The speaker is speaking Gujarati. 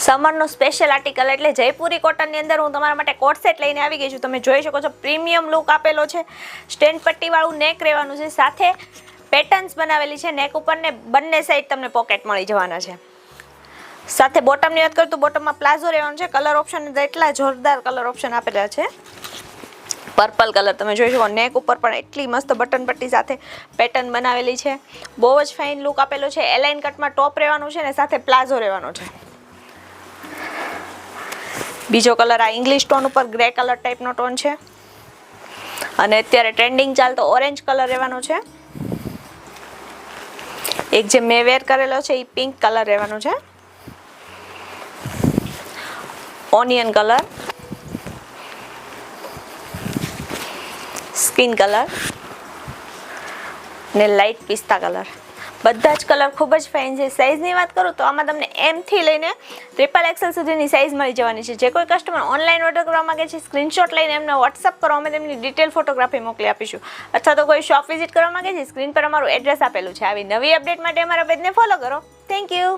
સમરનો સ્પેશિયલ આર્ટિકલ એટલે જયપુરી કોટનની અંદર હું તમારા માટે કોટ સેટ લઈને આવી ગઈ છું. તમે જોઈ શકો છો પ્રીમિયમ લુક આપેલો છે. સ્ટેન્ડ પટ્ટીવાળું નેક રહેવાનું છે, સાથે પેટર્ન્સ બનાવેલી છે નેક ઉપર ને બંને સાઈડ તમને પોકેટ મળી જવાના છે. સાથે બોટમની વાત કરું તો બોટમમાં પ્લાઝો રહેવાનું છે. કલર ઓપ્શન એટલા જોરદાર કલર ઓપ્શન આપેલા છે. પર્પલ કલર તમે જોઈ શકો, નેક ઉપર પણ એટલી મસ્ત બટન પટ્ટી સાથે પેટર્ન બનાવેલી છે. બહુ જ ફાઇન લુક આપેલો છે. એલાઇન કટમાં ટોપ રહેવાનું છે ને સાથે પ્લાઝો રહેવાનો છે. બીજો કલર આ ઇંગ્લિશ ટોન ઉપર ગ્રે કલર ટાઈપનો ટોન છે અને અત્યારે ટ્રેન્ડિંગ ચાલતો ઓરેન્જ કલર રહેવાનો છે. એક જે મેં વેર કરેલો છે એ પિંક કલર રહેવાનો છે. ઓનિયન કલર, સ્કિન કલર ને લાઇટ પિસ્તા કલર, બધા જ કલર ખૂબ જ ફાઇન છે. સાઇઝની વાત કરું તો આમાં તમને M થી લઈને XXL સુધીની સાઇઝ મળી જવાની છે. જે કોઈ કસ્ટમર ઓનલાઈન ઓર્ડર કરવા માંગે છે સ્ક્રીનશોટ લઈને એમને વોટ્સઅપ કરો, અમે તેમની ડિટેલ ફોટોગ્રાફી મોકલી આપીશું. અથવા તો કોઈ શોપ વિઝિટ કરવા માંગે છે સ્ક્રીન પર અમારું એડ્રેસ આપેલું છે. આવી નવી અપડેટ માટે અમારા પેજને ફોલો કરો. Thank you.